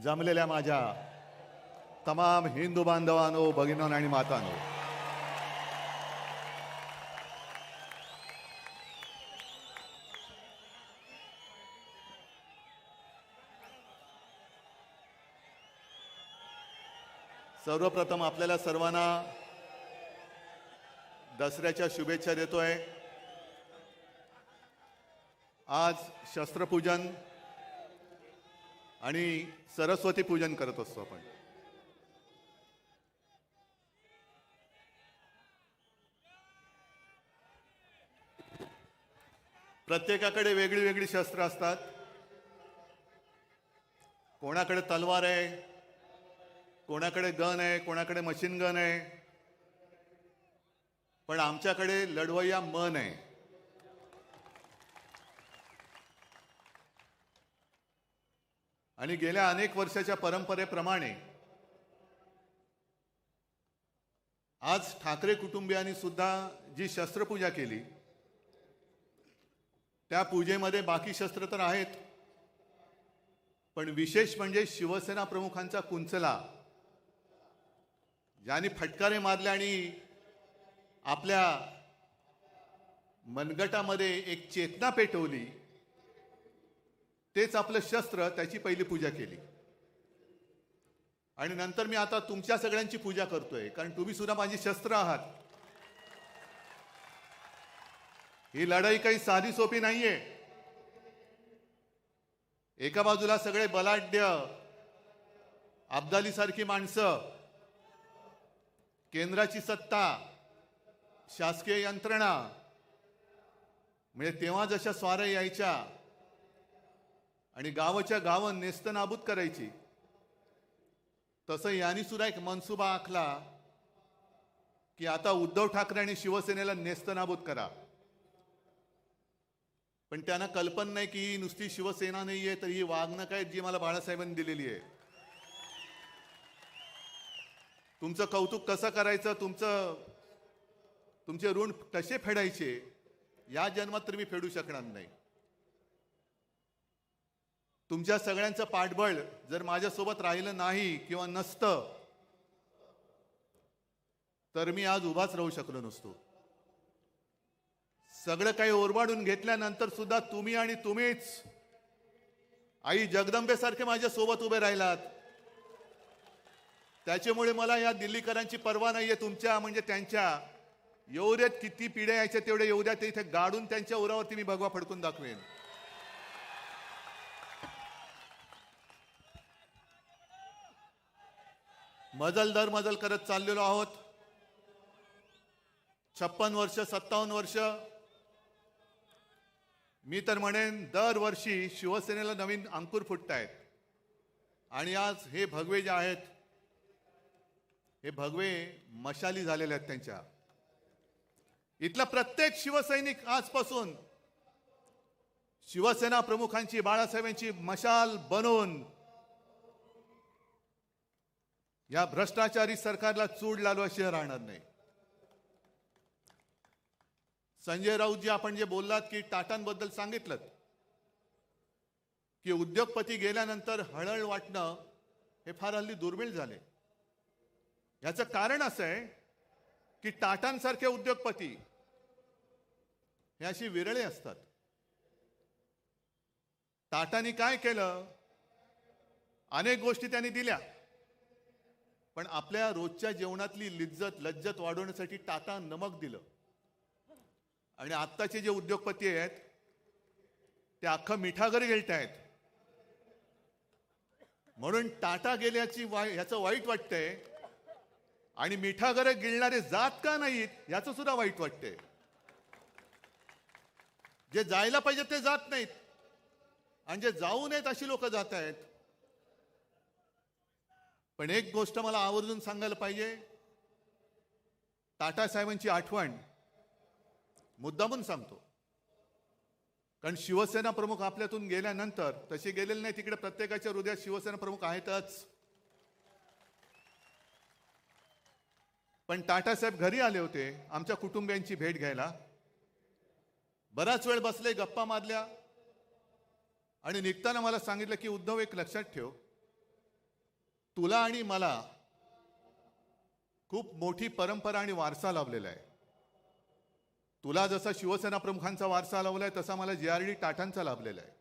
जमलेल्या माझ्या तमाम हिंदू बांधवांनो, भगिनींनो आणि मातांनो, सर्वप्रथम आपल्याला सर्वांना दसऱ्याच्या शुभेच्छा देतोय। आज शस्त्रपूजन आणि सरस्वती पूजन करत असतो आपण। प्रत्येकाकडे वेगळी वेगळी शस्त्र असतात। कोणाकडे तलवार आहे, कोणाकडे गन आहे, कोणाकडे मशीन गन आहे, पण आमच्याकडे लढवय्या मन आहे। आणि गेल्या अनेक वर्षाच्या परंपरेप्रमाणे आज ठाकरे कुटुंबियांनी सुद्धा जी शस्त्रपूजा केली, त्या पूजेमध्ये बाकी शस्त्र तर आहेत, पण विशेष म्हणजे शिवसेना प्रमुखांचा कुंचला, ज्यांनी फटकारे मारले आणि आपल्या मनगटामध्ये एक चेतना पेटवली, तेच आपलं शस्त्र, त्याची पहिली पूजा केली। आणि नंतर मी आता तुमच्या सगळ्यांची पूजा करतोय, कारण तुम्ही सुद्धा माझी शस्त्र आहात। ही लढाई काही साधी सोपी नाहीये। एका बाजूला सगळे बलाढ्य अब्दाली सारखी माणसं, केंद्राची सत्ता, शासकीय यंत्रणा, म्हणजे तेव्हा जशा स्वाऱ्या यायच्या आणि गावाच्या गावं नेस्तनाबूत करायची, तसं यांनी सुद्धा एक मनसुबा आखला की आता उद्धव ठाकरे आणि शिवसेनेला नेस्तनाबूत करा। पण त्यांना कल्पना नाही की ही नुसती शिवसेना नाहीये, तर ही वागणूक आहे जी मला बाळासाहेबांनी दिलेली आहे। तुमचं कौतुक कसं करायचं, तुमचे ऋण कसे फेडायचे, या जन्मात तर मी फेडू शकणार नाही। तुमच्या सगळ्यांचं पाठबळ जर माझ्यासोबत राहिलं नाही किंवा नसतं, तर मी आज उभाच राहू शकलो नसतो। सगळं काही ओरबाडून घेतल्यानंतर सुद्धा तुम्ही आणि तुम्हीच आई जगदंबेसारखे माझ्या सोबत उभे राहिलात। त्याच्यामुळे मला या दिल्लीकरांची पर्वा नाहीये, तुमच्या म्हणजे त्यांच्या। येऊ देत, किती पिढ्या यायच्या तेवढे येऊ द्या, ते इथे गाडून त्यांच्या उरावरती मी भगवा फडकून दाखवेन। मजल दर मजल करत चाललेलो आहोत। 56 वर्ष, 57 वर्ष, मी तर म्हणेन दरवर्षी शिवसेनेला नवीन अंकुर फुटतायत। आणि आज हे भगवे जे आहेत, हे भगवे मशाली झालेले आहेत त्यांच्या। इथला प्रत्येक शिवसैनिक आजपासून शिवसेना प्रमुखांची, बाळासाहेबांची मशाल बनवून या भ्रष्टाचारी सरकारला चूड लावल्याशिवाय राहणार नाही। संजय राऊतजी, आपण जे बोललात की टाटांबद्दल सांगितलं की उद्योगपती गेल्यानंतर हळहळ वाटणं हे फार हल्ली दुर्मिळ झाले। याचं कारण असं आहे की टाटांसारखे उद्योगपती हे अशी विरळे असतात। टाटांनी काय केलं, अनेक गोष्टी त्यांनी दिल्या, पण आपल्या रोजच्या जेवणातली लज्जत वाढवण्यासाठी टाटा नमक दिलं। आणि आत्ताचे जे उद्योगपती आहेत ते अख्खं मिठागर गिळतायत। म्हणून टाटा गेल्याची ह्याचं वाईट वाटतंय, आणि मिठागर गिळणारे जात का नाहीत याचं सुद्धा वाईट वाटतंय। जे जायला पाहिजे ते जात नाहीत, आणि जे जाऊ नयेत अशी लोक जात आहेत। पण एक गोष्ट मला आवर्जून सांगायला पाहिजे, टाटा साहेबांची आठवण मुद्दामून सांगतो, कारण शिवसेना प्रमुख आपल्यातून गेल्यानंतर, तसे गेलेले नाही, तिकडे प्रत्येकाच्या हृदयात शिवसेना प्रमुख आहेतच। पण टाटा साहेब घरी आले होते आमच्या कुटुंबियांची भेट घ्यायला। बराच वेळ बसले, गप्पा मारल्या, आणि निघताना मला सांगितलं की उद्धव, एक लक्षात ठेव, तुला आणि मला खूप मोठी परंपरा आणि वारसा लाभलेला आहे. तुला जसा शिवसेना प्रमुखांचा वारसा लाभलाय तसा मला JRD टाटांचा लाभलेला आहे.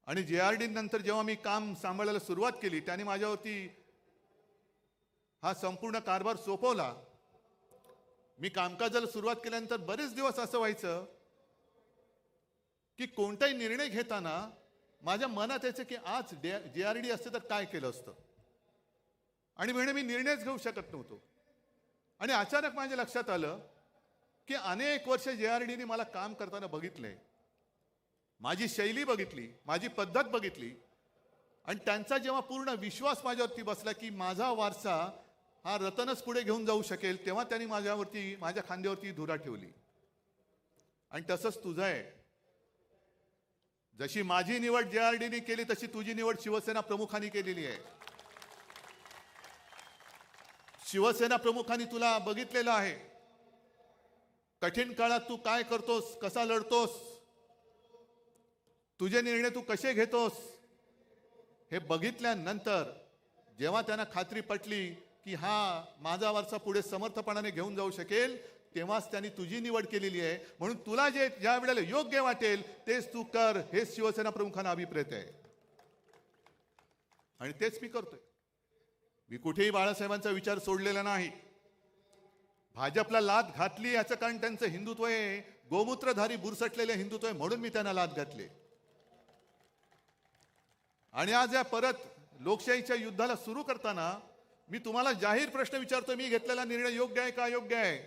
आणि JRD नंतर जेव्हा मी काम सांभाळायला सुरुवात केली त्याने माझ्यावरती हा संपूर्ण कारभार सोपवला. मी कामकाजाला सुरुवात केल्यानंतर बरेच दिवस असं व्हायचं की कोणताही निर्णय घेताना माझ्या मनात यायचं की आज JRD असते तर काय केलं असतं, आणि म्हणे मी निर्णयच घेऊ शकत नव्हतो. आणि अचानक माझ्या लक्षात आलं की अनेक वर्ष JRDने मला काम करताना बघितले, माझी शैली बघितली, माझी पद्धत बघितली, आणि त्यांचा जेव्हा पूर्ण विश्वास माझ्यावरती बसला की माझा वारसा हा रतनच पुढे घेऊन जाऊ शकेल, तेव्हा त्यांनी माझ्या खांद्यावरती धुरा ठेवली. आणि तसंच तुझं आहे. जशी माझी निवड JRDने केली तशी तुझी निवड शिवसेना प्रमुखांनी केलेली आहे. शिवसेना प्रमुखांनी तुला बघितलेलं आहे. कठीण काळात तू काय करतोस, कसा लढतोस, तुझे निर्णय तू कसे घेतोस, हे बघितल्यानंतर जेव्हा त्यांना खात्री पटली की हा माझा वारसा पुढे समर्थपणाने घेऊन जाऊ शकेल, तेव्हाच त्यांनी तुझी निवड केलेली आहे. म्हणून तुला ज्या वेळेला योग्य वाटेल तेच तू कर, हेच शिवसेना प्रमुखांना अभिप्रेत आहे. आणि तेच मी करतोय. मी कुठेही बाळासाहेबांचा विचार सोडलेला नाही. भाजपला लाथ घातली याचं कारण त्यांचं हिंदुत्व आहे, गोमूत्रधारी बुरसटलेले हिंदुत्व आहे, म्हणून मी त्यांना लाथ घातली. आणि आज या परत लोकशाहीच्या युद्धाला सुरू करताना मी तुम्हाला जाहीर प्रश्न विचारतो, मी घेतलेला निर्णय योग्य आहे का अयोग्य आहे?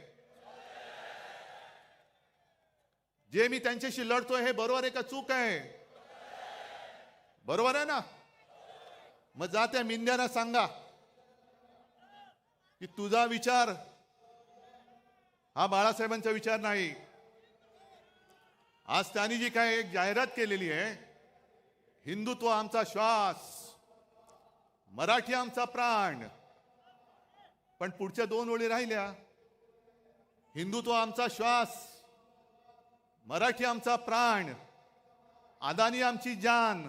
जे मी त्यांच्याशी लढतोय हे बरोबर आहे का चूक आहे? बरोबर आहे ना? मग जा त्या मिंद्यांना सांगा की तुझा विचार हा बाळासाहेबांचा विचार नाही. आज त्यांनी जी काय एक जाहिरात केलेली आहे, हिंदुत्व आमचा श्वास, मराठी आमचा प्राण, पण पुढच्या 2 ओळी राहिल्या, हिंदुत्व आमचा श्वास, मराठी आमचा प्राण, अदानी आमची जान,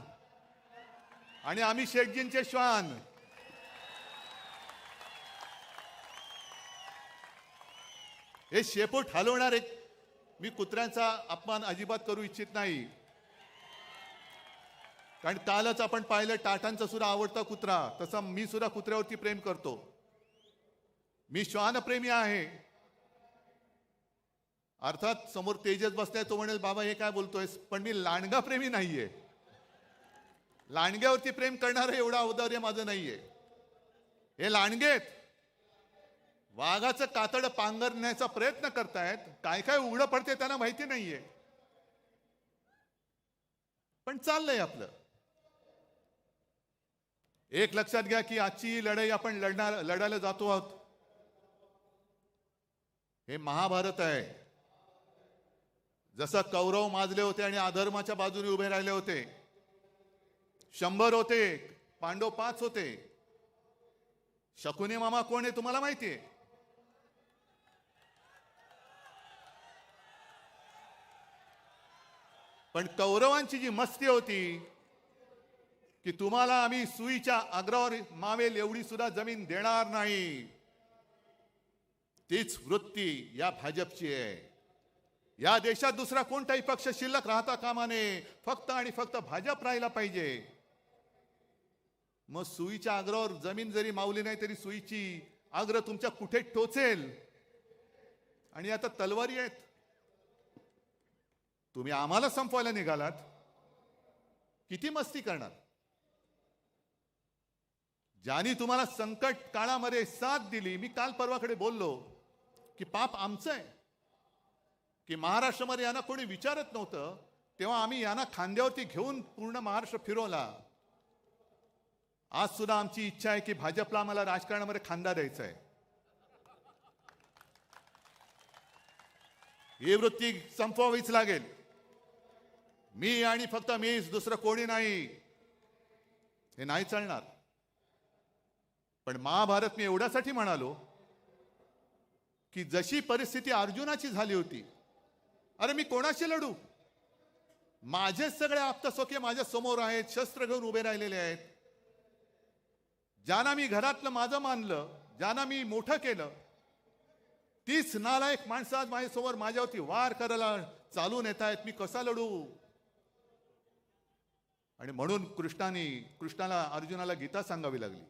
आणि आम्ही शेटजींचे श्वान. हे शेपूट हलवणार एक, मी कुत्र्यांचा अपमान अजिबात करू इच्छित नाही. कारण कालच आपण पाहिलं टाटांचा सुद्धा आवडता कुत्रा, तसा मी सुद्धा कुत्र्यावरती प्रेम करतो. मी श्वानप्रेमी आहे. अर्थात समोर तेजस बसलाय, तो म्हणेल बाबा हे काय बोलतोय, पण मी लांडगा प्रेमी नाहीये. लांडग्यावरती प्रेम करणारं एवढं औदार्य माझं नाहीये. हे लांडगेत वाघाचं कातड पांघरण्याचा प्रयत्न करतायत. काय काय उघडं पडते त्यांना माहिती नाहीये, पण चाललंय आपलं. एक लक्षात घ्या की आजची लढाई आपण लढायला जातो आहोत. हे महाभारत आहे. जसं कौरव माजले होते आणि अधर्माच्या बाजूने उभे राहिले होते, 100 होते, पांडव 5 होते. शकुनी मामा कोण आहे तुम्हाला माहितीये? पण कौरवांची जी मस्ती होती की तुम्हाला आम्ही सुईच्या अग्रावर मावेल एवढी सुद्धा जमीन देणार नाही, तीच वृत्ती या भाजपची आहे. या देशात दुसरा कोणताही पक्ष शिल्लक राहता कामा नये, फक्त आणि फक्त भाजप राहिला पाहिजे. मग सुईच्या अग्रावर जमीन जरी मावली नाही तरी सुईची अग्र तुमच्या कुठे टोचेल. आणि आता तलवारी आहेत. तुम्ही आम्हाला संपवायला निघालात, किती मस्ती करणार? ज्यांनी तुम्हाला संकट काळामध्ये साथ दिली, मी काल परवाकडे बोललो की पाप आमचं आहे की महाराष्ट्रामध्ये यांना कोणी विचारत नव्हतं, तेव्हा आम्ही यांना खांद्यावरती घेऊन पूर्ण महाराष्ट्र फिरवला. आज सुद्धा आमची इच्छा आहे की भाजपला आम्हाला राजकारणामध्ये खांदा द्यायचा आहे. ही वृत्ती संपवावीच लागेल. मी आणि फक्त मीच, दुसरं कोणी नाही, हे नाही चालणार. पण महाभारत मी एवढ्यासाठी म्हणालो की जशी परिस्थिती अर्जुनाची झाली होती, अरे मी कोणाशी लढू? माझे सगळे आप्तसोके माझ्या समोर आहेत, शस्त्र घेऊन उभे राहिलेले आहेत. ज्यांना मी घरातलं माझं मानलं, ज्यांना मी मोठं केलं, तीच नालायक माणसं आज माझ्यासमोर माझ्यावरती वार करायला चालून येत आहेत. मी कसा लढू? आणि म्हणून कृष्णाला अर्जुनाला गीता सांगावी लागली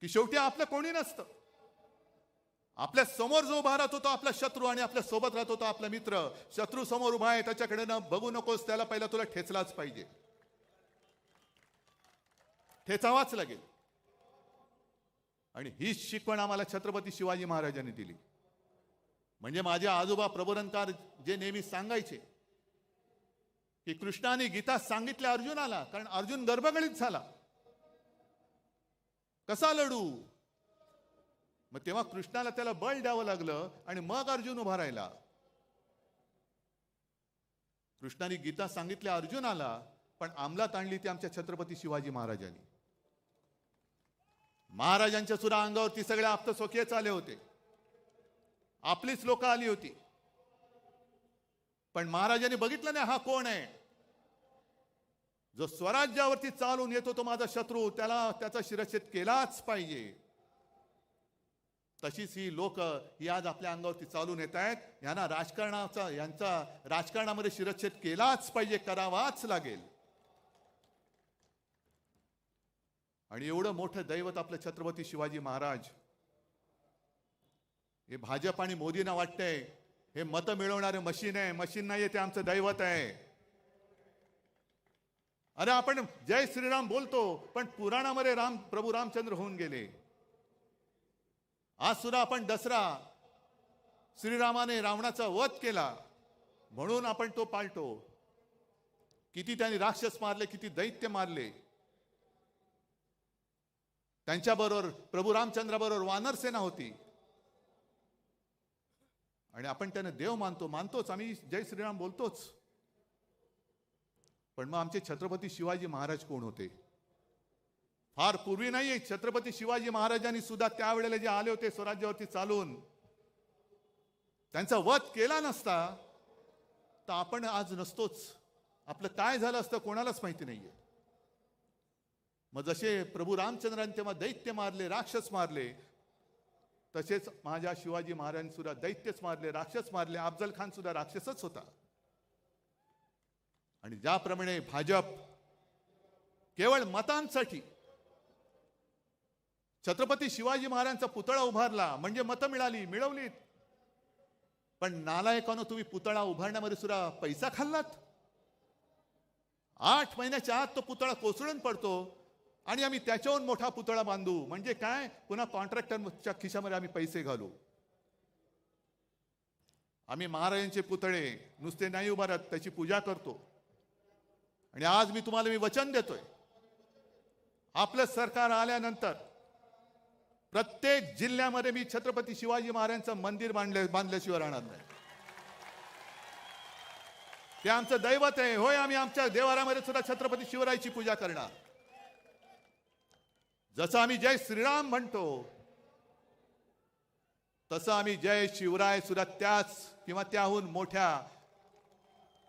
की शेवटी आपलं कोणी नसतं. आपल्या समोर जो उभा राहत होता आपला शत्रू, आणि आपल्या सोबत राहत होता आपला मित्र. शत्रू समोर उभा आहे, त्याच्याकडे न बघू नकोस, त्याला पहिला तुला ठेचलाच पाहिजे, ठेचावाच लागेल. आणि हीच शिकवण आम्हाला छत्रपती शिवाजी महाराजांनी दिली. म्हणजे माझे आजोबा प्रबोधनकार जे नेहमी सांगायचे की कृष्णाने गीता सांगितल्या अर्जुनाला, कारण अर्जुन गर्भगळीत झाला, कसा लढू? मग तेव्हा कृष्णाला त्याला बळ द्यावं लागलं आणि मग अर्जुन उभा राहिला. कृष्णाने गीता सांगितल्या अर्जुनाला, पण अंमलात आणली ती आमच्या छत्रपती शिवाजी महाराजांनी. महाराजांच्या सुद्धा अंगावरती सगळे आप्तस्वकीयच आले होते, आपलीच लोक आली होती, पण महाराजांनी बघितलं नाही हा कोण आहे. जो स्वराज्यावरती चालून येतो तो माझा शत्रू, त्याचा शिरच्छेद केलाच पाहिजे. तशीच ही लोक ही आज आपल्या अंगावरती चालून येत आहेत. यांचा राजकारणामध्ये शिरच्छेद केलाच पाहिजे, करावाच लागेल. आणि एवढं मोठं दैवत आपलं छत्रपती शिवाजी महाराज, हे भाजप आणि मोदींना वाटतंय हे मतं मिळवणारे मशीन आहे. मशीन नाहीये, ते आमचं दैवत आहे. अरे आपण जय श्रीराम बोलतो, पण पुराणामध्ये प्रभू रामचंद्र होऊन गेले. आज सुद्धा आपण दसरा, श्रीरामाने रावणाचा वध केला म्हणून आपण तो पाळतो. किती त्यांनी राक्षस मारले, किती दैत्य मारले. त्यांच्याबरोबर प्रभू रामचंद्राबरोबर वानर सेना होती, आणि आपण त्यांना देव मानतोच, आम्ही जय श्रीराम बोलतोच. पण मग आमचे छत्रपती शिवाजी महाराज कोण होते? फार पूर्वी नाही, छत्रपती शिवाजी महाराजांनी सुद्धा त्यावेळेला जे आले होते स्वराज्यावरती चालून, त्यांचा वध केला नसता तर आपण आज नसतोच. आपलं काय झालं असतं कोणालाच माहिती नाहीये. मग जसे प्रभू रामचंद्रांनी तेव्हा दैत्य मारले, राक्षस मारले, तसेच माझ्या शिवाजी महाराजांनी सुद्धा दैत्यच मारले, राक्षस मारले. अफजल खान सुद्धा राक्षसच होता. आणि ज्याप्रमाणे भाजप केवळ मतांसाठी छत्रपती शिवाजी महाराजांचा पुतळा उभारला, म्हणजे मतं मिळवलीत, पण नालायकानं तुम्ही पुतळा उभारण्यामध्ये सुद्धा पैसा खाल्लात. 8 महिन्याच्या आत तो पुतळा कोसळून पडतो आणि आम्ही त्याच्याहून मोठा पुतळा बांधू. म्हणजे काय? पुन्हा कॉन्ट्रॅक्टरच्या खिशामध्ये आम्ही पैसे घालू. आम्ही महाराजांचे पुतळे नुसते नाही उभारत, त्याची पूजा करतो. आणि आज मी तुम्हाला वचन देतोय, आपलं सरकार आल्यानंतर प्रत्येक जिल्ह्यामध्ये मी छत्रपती शिवाजी महाराजांचं मंदिर बांधल्याशिवाय राहणार नाही. ते आमचं दैवत आहे. होय, आम्ही आमच्या देवारामध्ये सुद्धा छत्रपती शिवरायाची पूजा करणार. जसं आम्ही जय श्रीराम म्हणतो, तसं आम्ही जय शिवराय सुद्धा त्याच किंवा त्याहून मोठ्या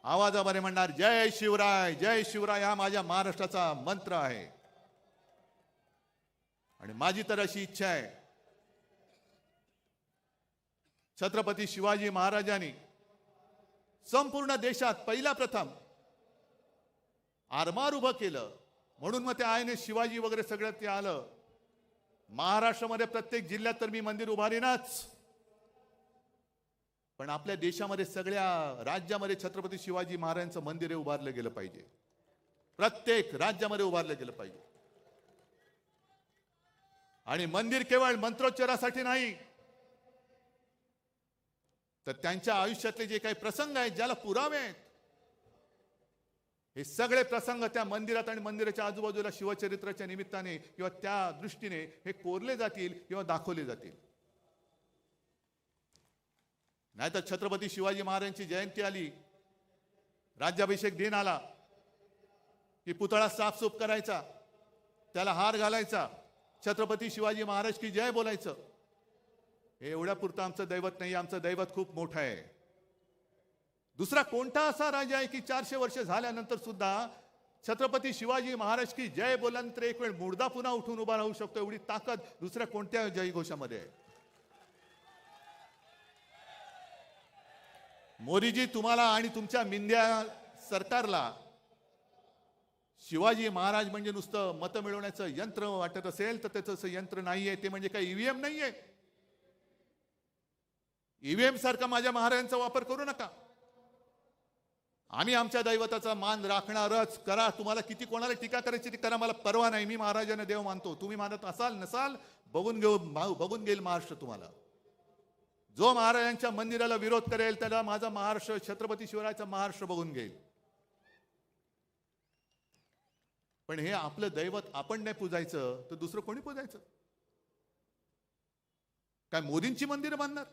आवाजामध्ये म्हणणार. जय शिवराय, जय शिवराय हा माझ्या महाराष्ट्राचा मंत्र आहे. आणि माझी तर अशी इच्छा आहे, छत्रपती शिवाजी महाराजांनी संपूर्ण देशात पहिला प्रथम आरमार उभं केलं, म्हणून मग ते INS शिवाजी वगैरे सगळं ते आलं. महाराष्ट्रामध्ये प्रत्येक जिल्ह्यात तर मी मंदिर उभारीनच, पण आपल्या देशामध्ये सगळ्या राज्यामध्ये छत्रपती शिवाजी महाराजांचं मंदिर उभारलं गेलं पाहिजे. प्रत्येक राज्यामध्ये उभारलं गेलं पाहिजे. आणि मंदिर केवळ मंत्रोच्चारासाठी नाही, तर त्यांच्या आयुष्यातले जे काही प्रसंग आहेत, ज्याला पुरावे आहेत, हे सगळे प्रसंग त्या मंदिरात आणि मंदिराच्या आजूबाजूला शिवचरित्राच्या निमित्ताने किंवा त्या दृष्टीने हे कोरले जातील किंवा दाखवले जातील. नाहीतर छत्रपती शिवाजी महाराजांची जयंती आली, राज्याभिषेक दिन आला की पुतळा साफसूफ करायचा, त्याला हार घालायचा, छत्रपती शिवाजी महाराज की जय बोलायचं. हे एवढ्यापुरतं आमचं दैवत नाही. आमचं दैवत खूप मोठं आहे. दुसरा कोणता असा राजा आहे की 400 वर्ष झाल्यानंतर सुद्धा छत्रपती शिवाजी महाराज की जय बोलल्यानंतर तर एक वेळ मुर्दा पुन्हा उठून उभा राहू शकतो, एवढी ताकद दुसऱ्या कोणत्या जयघोषामध्ये आहे? मोदीजी, तुम्हाला आणि तुमच्या मिंद्या सरकारला शिवाजी महाराज म्हणजे नुसतं मतं मिळवण्याचं यंत्र वाटत असेल तर त्याचं असं यंत्र नाहीये, ते म्हणजे काही ईव्हीएम नाहीये. ईव्हीएम सारखा माझ्या महाराजांचा वापर करू नका. आम्ही आमच्या दैवताचा मान राखणारच. करा, तुम्हाला किती कोणाला टीका करायची ती करा, मला परवा नाही. मी महाराजांना देव मानतो. तुम्ही मानत असाल नसाल बघून घेईल महाराष्ट्र तुम्हाला. जो महाराजांच्या मंदिराला विरोध करेल त्याला माझा महाराष्ट्र, छत्रपती शिवरायाचा महाराष्ट्र बघून घेईल. पण हे आपलं दैवत आपण नाही पूजायचं तर दुसरं कोणी पूजायचं? काय मोदींची मंदिरं बांधणार?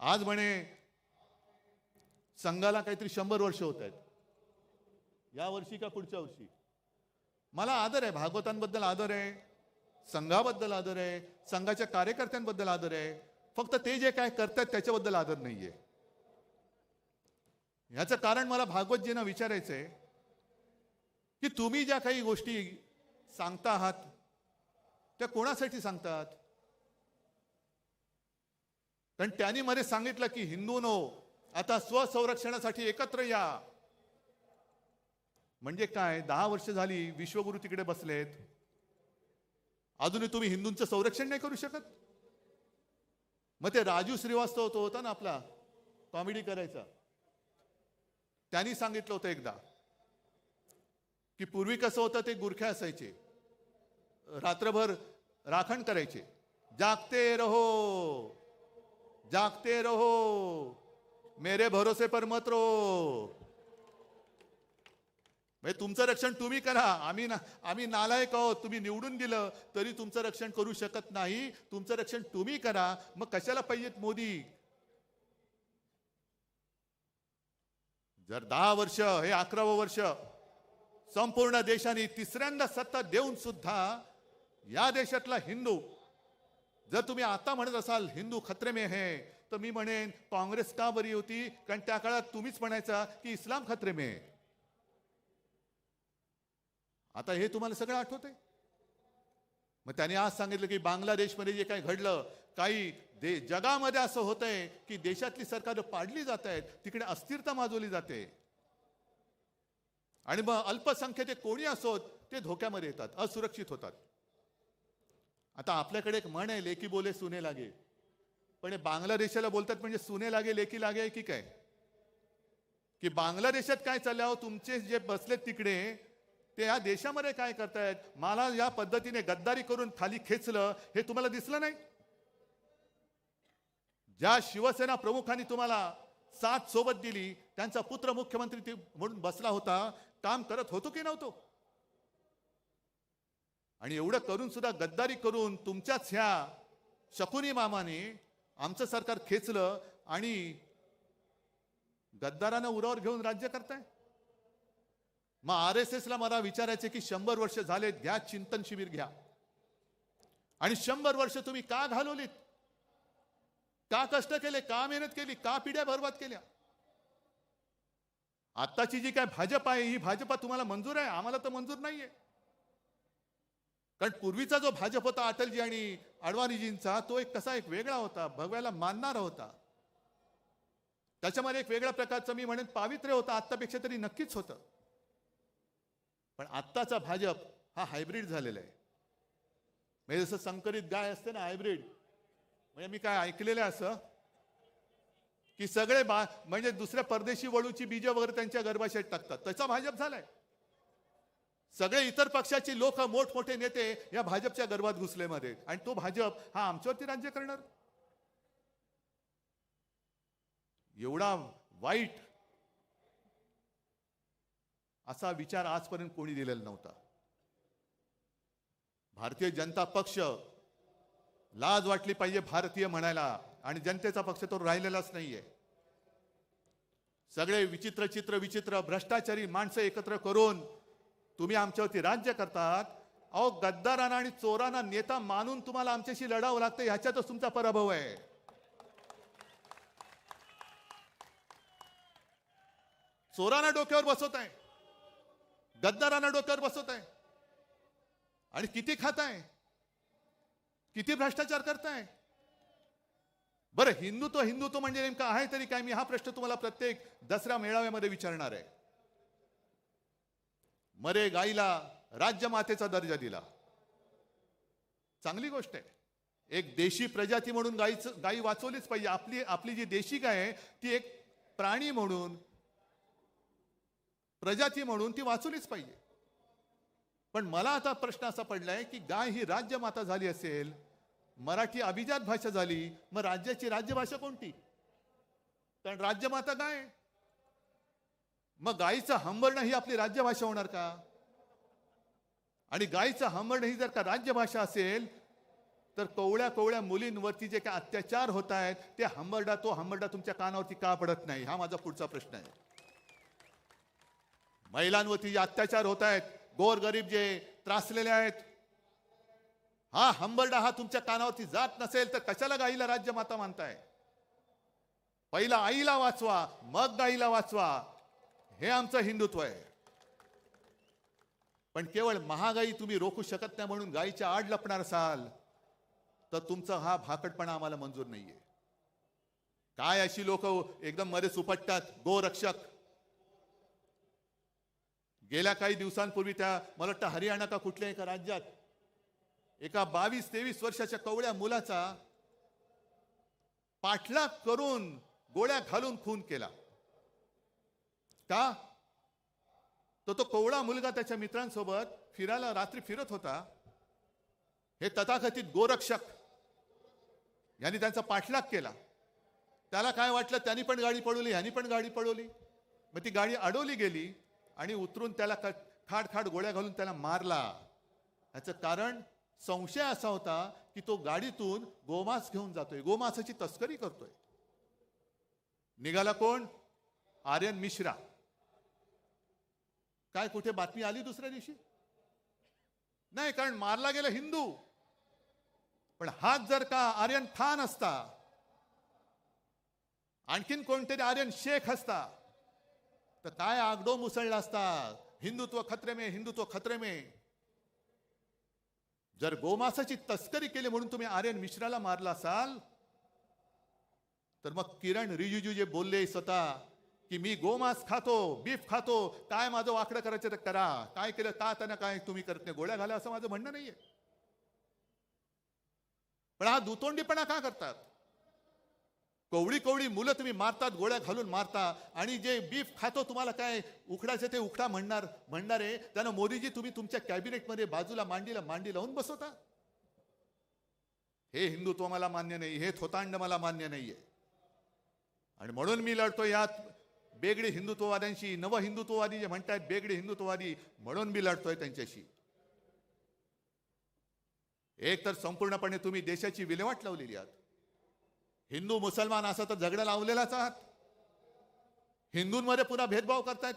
आज म्हणे संघाला काहीतरी 100 वर्ष होत आहेत, या वर्षी का पुढच्या वर्षी. मला आदर आहे, भागवतांबद्दल आदर आहे, संघाबद्दल आदर आहे, संघाच्या कार्यकर्त्यांबद्दल आदर आहे. फक्त ते जे काय करतात त्याच्याबद्दल आदर नाहीये. याचं कारण मला भागवतजींना विचारायचंय की तुम्ही ज्या काही गोष्टी सांगता आहात त्या कोणासाठी सांगतात? कारण त्यांनी मध्ये सांगितलं की हिंदूंनो आता स्वसंरक्षणासाठी एकत्र या. म्हणजे काय? 10 वर्ष झाली विश्वगुरु तिकडे बसलेत, अजूनही तुम्ही हिंदूंचं संरक्षण नाही करू शकत? मग ते राजू श्रीवास्तव तो होता ना आपला, कॉमेडी करायचा, त्यांनी सांगितलं होतं एकदा की पूर्वी कसं होतं, ते गुरखे असायचे, रात्रभर राखण करायचे, जागते रहो जागते रहो मेरे भरोसे पर मत रहो. म्हणजे तुमचं रक्षण तुम्ही करा, आम्ही नालायक आहोत, तुम्ही निवडून दिलं तरी तुमचं रक्षण करू शकत नाही, तुमचं रक्षण तुम्ही करा. मग कशाला पाहिजेत मोदी? जर 10 वर्ष, हे 11वं वर्ष संपूर्ण देशाने तिसऱ्यांदा सत्ता देऊन सुद्धा या देशातला हिंदू, जर तुम्ही आता म्हणत असाल हिंदू खतरे में है, तर मी म्हणेन काँग्रेस का बरी होती? कारण त्या काळात तुम्हीच म्हणायचा की इस्लाम खतरे में है. आता हे तुम्हाला सगळं आठवतंय. मग त्याने आज सांगितलं की बांगलादेशमध्ये जे काही घडलं, काही जगामध्ये असं होतंय की देशातली सरकार पाडली जात आहेत, तिकडे अस्थिरता माजवली जाते आणि मग अल्पसंख्याक कोणी असोत ते धोक्यामध्ये येतात, असुरक्षित होतात. आता आपल्याकडे एक म्हण आहे, लेकी बोले सुने लागे. पण बांगलादेशाला बोलतात म्हणजे सुने लागे लेकी लागे की काय? की बांगलादेशात काय चाललं, तुमचे जे बसलेत तिकडे ते या देशामध्ये काय करतायत? मला या पद्धतीने गद्दारी करून खाली खेचलं हे तुम्हाला दिसलं नाही? ज्या शिवसेना प्रमुखांनी तुम्हाला साथ सोबत दिली, त्यांचा पुत्र मुख्यमंत्री म्हणून बसला होता, काम करत होतो की नव्हतो? आणि एवढं करून सुद्धा गद्दारी करून तुमच्याच ह्या शकुनी मामाने आमचं सरकार खेचलं आणि गद्दारांना उरावर घेऊन राज्य करताय. मग RSS ला मला विचारायचे की 100 वर्ष झाले, घ्या चिंतन शिबिर घ्या. आणि 100 वर्ष तुम्ही का घालवलीत? का कष्ट केले? का मेहनत केली? का पिढ्या बर्बाद केल्या? आत्ताची जी काय भाजप आहे, ही भाजपा तुम्हाला मंजूर आहे? आम्हाला तर मंजूर नाहीये. कारण पूर्वीचा जो भाजप होता अटलजी आणि अडवाणीजींचा, तो एक कसा एक वेगळा होता, भगव्याला मानणारा होता. त्याच्यामध्ये एक वेगळ्या प्रकारचं मी म्हणेन पावित्र्य होतं, आत्तापेक्षा तरी नक्कीच होतं. पण आत्ताचा भाजप हा हायब्रिड झालेला आहे. म्हणजे जसं संकरित गाय असते ना, हायब्रिड. म्हणजे मी काय ऐकलेलं आहे असं की सगळे म्हणजे दुसऱ्या परदेशी वळूची बीज वगैरे त्यांच्या गर्भाशयात टाकतात, तसा भाजप झालाय. सगळे इतर पक्षाची लोक, मोठमोठे नेते या भाजपच्या गर्भात घुसलेमध्ये, आणि तो भाजप हा आमच्यावरती राज्य करणार. एवढा वाईट असा विचार आजपर्यंत कोणी दिलेला नव्हता. भारतीय जनता पक्ष, लाज वाटली पाहिजे भारतीय म्हणायला, आणि जनतेचा पक्ष तो राहिलेलाच नाहीये. सगळे विचित्र भ्रष्टाचारी माणसं एकत्र करून तुम्ही आमच्यावरती राज्य करतात. अहो, गद्दारांना आणि चोरांना नेता मानून तुम्हाला आमच्याशी लढावं लागतं, ह्याच्यातच तुमचा पराभव आहे. चोरांना डोक्यावर बसवत आहे, गद्दारांना डोक्यावर बसवत आहे, आणि किती खाताय, किती भ्रष्टाचार करताय. बरं, हिंदुत्व हिंदुत्व म्हणजे नेमकं आहे तरी काय? मी हा प्रश्न तुम्हाला प्रत्येक दसरा मेळाव्यामध्ये विचारणार आहे. मरे गाईला राज्यमातेचा दर्जा दिला, चांगली गोष्ट आहे. एक देशी प्रजाती म्हणून गाई वाचवलीच पाहिजे. आपली आपली जी देशी गाय आहे ती एक प्राणी म्हणून, प्रजाती म्हणून ती वाचवलीच पाहिजे. पण मला आता प्रश्न असा पडलाय की गाय ही राज्यमाता झाली असेल, मराठी अभिजात भाषा झाली, मग राज्याची राज्यभाषा कोणती? कारण राज्यमाता गाय. मग गायीचं हंबरणं ही आपली राज्यभाषा होणार का? आणि गायीचं हंबरणं ही जर का राज्यभाषा असेल तर कवळ्या कवळ्या मुलींवरती जे काही अत्याचार होत आहेत ते तो हंबरडा तुमच्या कानावरती का पडत नाही? हा माझा पुढचा प्रश्न आहे. महिलांवरती जे अत्याचार होत आहेत, गोरगरीब जे त्रासलेले आहेत, हा हंबरडा हा तुमच्या कानावरती जात नसेल तर कशाला गाईला राज्यमाता मानताय? पहिला आईला वाचवा, मग गाईला वाचवा, हे आमचं हिंदुत्व आहे. पण केवळ महागाई तुम्ही रोखू शकत नाही म्हणून गाईच्या आड लपणार असाल तर तुमचा हा भाकटपणा आम्हाला मंजूर नाहीये. काय अशी लोक एकदम मध्ये सुपटतात, गोरक्षक. गेल्या काही दिवसांपूर्वी मला वाटतं हरियाणा का कुठल्या एका राज्यात एका 22-23 वर्षाच्या कवळ्या मुलाचा पाठलाग करून गोळ्या घालून खून केला. का? तो कवळा मुलगा त्याच्या मित्रांसोबत फिरायला रात्री फिरत होता. हे तथाकथित गोरक्षक यांनी त्यांचा पाठलाग केला. त्याला काय वाटलं, त्यांनी पण गाडी पळवली, ह्यांनी पण गाडी पळवली. मग ती गाडी अडवली गेली आणि उतरून त्याला खाड खाड गोळ्या घालून त्याला मारला. याचं कारण संशय असा होता की तो गाडीतून गोमांस घेऊन जातोय, गोमांसाची तस्करी करतोय. निघाला कोण? आर्यन मिश्रा. काय कुठे बातमी आली दुसऱ्या दिवशी? नाही, कारण मारला गेला हिंदू. पण हाच जर का आर्यन खान असता, आणखीन कोणतरी आर्यन शेख असता तर काय आगडो मुसळला असता. हिंदुत्व खतरे में, हिंदुत्व खतरे में. जर गोमांसाची तस्करी केली म्हणून तुम्ही आर्यन मिश्राला मारला असाल तर मग किरण रिजिजू जे बोलले स्वतः की मी गोमांस खातो, बीफ खातो, काय माझं वाकडं करायचं तर करा, काय केलं का त्यांना काय तुम्ही करत नाही, गोळ्या घाला, असं माझं म्हणणं नाहीये. पण हा दुतोंडीपणा का करतात? कवळी कवळी मुलं तुम्ही मारतात, गोळ्या घालून मारता, आणि जे बीफ खातो तुम्हाला काय उकडायचं ते उकडा म्हणणार आहे त्यांना मोदीजी तुम्ही तुमच्या कॅबिनेटमध्ये बाजूला मांडी लावून बसवता. हे हिंदुत्व मला मान्य नाही, हे थोतांड मला मान्य नाहीये. आणि म्हणून मी लढतो यात बेगडे हिंदुत्ववाद्यांशी. नव हिंदुत्ववादी जे म्हणतात बेगडे हिंदुत्ववादी, म्हणून मी लढतोय त्यांच्याशी. एक तर संपूर्णपणे तुम्ही देशाची विल्हेवाट लावलेली आहात. हिंदू मुसलमान असा तर झगडा लावलेलाच आहात. हिंदूंमध्ये पुन्हा भेदभाव करतायत.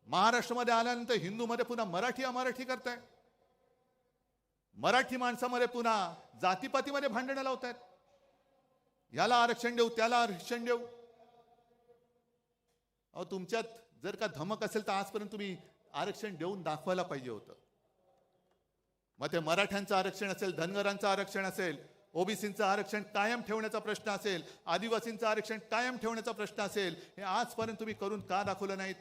महाराष्ट्रामध्ये आल्यानंतर हिंदूमध्ये पुन्हा मराठी अमराठी करतायत. मराठी माणसामध्ये पुन्हा जातीपातीमध्ये भांडणं लावतायत. याला आरक्षण देऊ, त्याला आरक्षण देऊ. अहो, तुमच्यात जर का धमक असेल तर आजपर्यंत तुम्ही आरक्षण देऊन दाखवायला पाहिजे होतं. मग ते मराठ्यांचं आरक्षण असेल, धनगरांचं आरक्षण असेल, ओबीसींचं आरक्षण कायम ठेवण्याचा प्रश्न असेल, आदिवासींचं आरक्षण कायम ठेवण्याचा प्रश्न असेल, हे आजपर्यंत तुम्ही करून का दाखवलं नाहीत?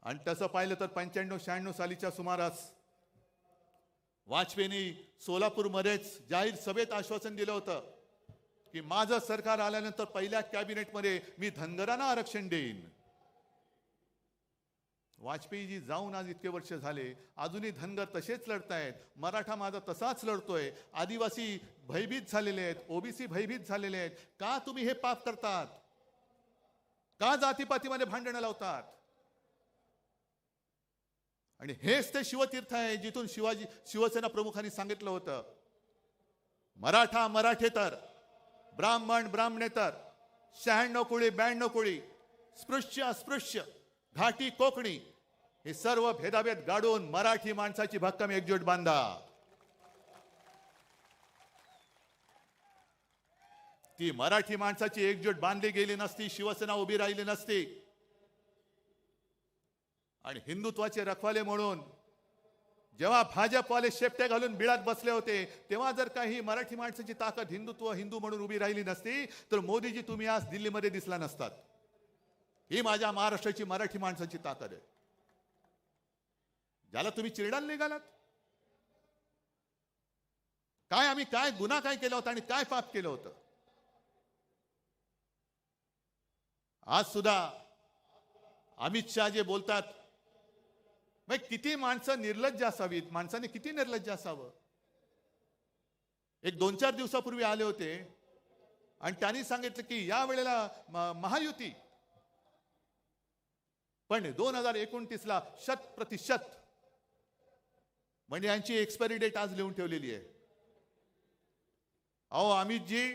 आणि तसं पाहिलं तर 95-96 सालीच्या सुमारास वाजपेयींनी सोलापूरमध्येच जाहीर सभेत आश्वासन दिलं होतं की माझं सरकार आल्यानंतर पहिल्या कॅबिनेटमध्ये मी धनगरांना आरक्षण देईन. वाजपेयीजी जाऊन आज इतके वर्ष झाले, अजूनही धनगर तसेच लढतायत. मराठा माझा तसाच लढतोय. आदिवासी भयभीत झालेले आहेत, ओबीसी भयभीत झालेले आहेत. का तुम्ही हे पाप करतात? का जातीपातीमध्ये भांडणं लावतात? आणि हेच ते शिवतीर्थ आहे जिथून शिवसेना प्रमुखांनी सांगितलं होतं, मराठा मराठेतर, ब्राह्मण ब्राह्मणेतर, 96 कोळी 92 कोळी, स्पृश्य अस्पृश्य, घाटी कोकणी, हे सर्व भेदाभेद गाडून मराठी माणसाची भक्कम एकजूट बांधा. ती मराठी माणसाची एकजूट बांधली गेली नसती, शिवसेना उभी राहिली नसती आणि हिंदुत्वाचे रखवाले म्हणून जेव्हा भाजपवाले शेपटे घालून बिळात बसले होते, तेव्हा जर काही मराठी माणसाची ताकद हिंदुत्व हिंदू म्हणून उभी राहिली नसती तर मोदीजी तुम्ही आज दिल्लीमध्ये दिसला नसतात. ही माझ्या महाराष्ट्राची मराठी माणसाची ताकद आहे. ज्याला तुम्ही चिरडायला निघालात, काय आम्ही काय गुन्हा काय केला होता आणि काय पाप केलं होतं. आज सुद्धा अमित शहा जे बोलतात, मग किती माणसं निर्लज्ज असावीत, माणसाने किती निर्लज्ज असावं. एक 2-4 दिवसापूर्वी आले होते आणि त्यांनी सांगितलं की या वेळेला महायुती, पण 2029ला 100% म्हणजे यांची एक्सपायरी डेट आज लिहून ठेवलेली आहे. अहो अमितजी,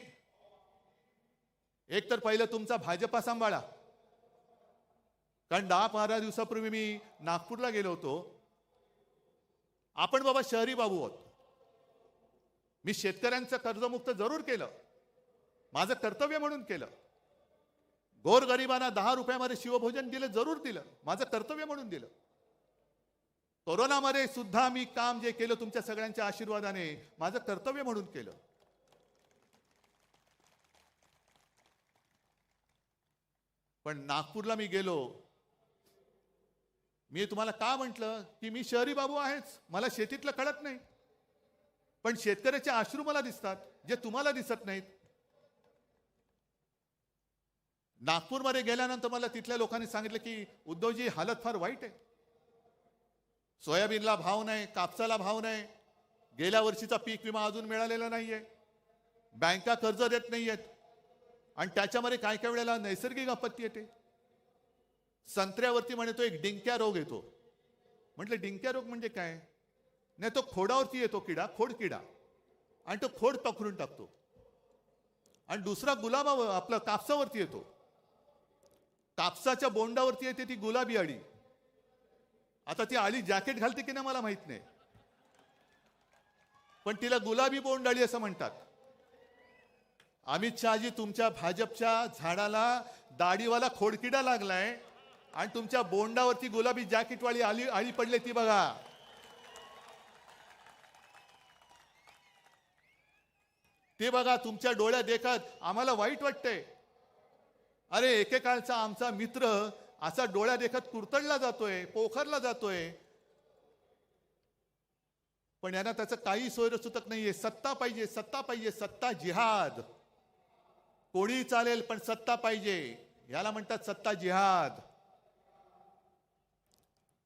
एक तर पहिलं तुमचा भाजपा सांभाळा, कारण 10-15 दिवसापूर्वी मी नागपूरला गेलो होतो. आपण बाबा शहरी बाबू आहोत. मी शेतकऱ्यांचं कर्जमुक्त जरूर केलं, माझं कर्तव्य म्हणून केलं. गोरगरिबांना 10 रुपयामध्ये शिवभोजन दिलं, जरूर दिलं, माझं कर्तव्य म्हणून दिलं. कोरोनामध्ये सुद्धा मी काम जे केलं तुमच्या सगळ्यांच्या आशीर्वादाने माझं कर्तव्य म्हणून केलं. पण नागपूरला मी गेलो, मी तुम्हाला का म्हटलं की मी शहरी बाबू आहेच, मला शेतीतलं कळत नाही, पण शेतकऱ्याचे अश्रू मला दिसतात जे तुम्हाला दिसत नाहीत. नागपूरमध्ये गेल्यानंतर मला तिथल्या लोकांनी सांगितलं की उद्धवजी हालत फार वाईट आहे. सोयाबीनला भाव नाही, कापसाला भाव नाही, गेल्या वर्षीचा पीक विमा अजून मिळालेला नाहीये, बँका कर्ज देत नाहीयेत आणि त्याच्यामध्ये काय काय वेळेला नैसर्गिक आपत्ती येते. संत्र्यावरती म्हणतो एक डिंक्या रोग येतो. म्हटलं डिंक्या रोग म्हणजे काय? नाही, तो खोडावरती येतो किडा, खोड किडा, आणि तो खोड पकडून टाकतो. आणि दुसरा गुलाबावर आपलं कापसावरती येतो, कापसाच्या बोंडावरती येते ती गुलाबी अळी. आता ती अळी जॅकेट घालते की नाही मला माहित नाही, पण तिला गुलाबी बोंड अळी असं म्हणतात. अमित शहाजी, तुमच्या भाजपच्या झाडाला दाढीवाला खोडकिडा लागलाय आणि तुमच्या बोंडावरती गुलाबी जॅकेटवाली अळी पडली, ती बघा. ते बघा तुमच्या डोळ्यात देखत आम्हाला वाईट वाटतंय. अरे एकेकाळचा आमचा मित्र असा डोळ्या देखत कुरतडला जातोय, पोखरला जातोय, पण यांना त्याचं काही सोयरसुतक नाहीये. सत्ता पाहिजे, सत्ता पाहिजे, सत्ता जिहाद. कोणी चालेल पण सत्ता पाहिजे, याला म्हणतात सत्ता जिहाद.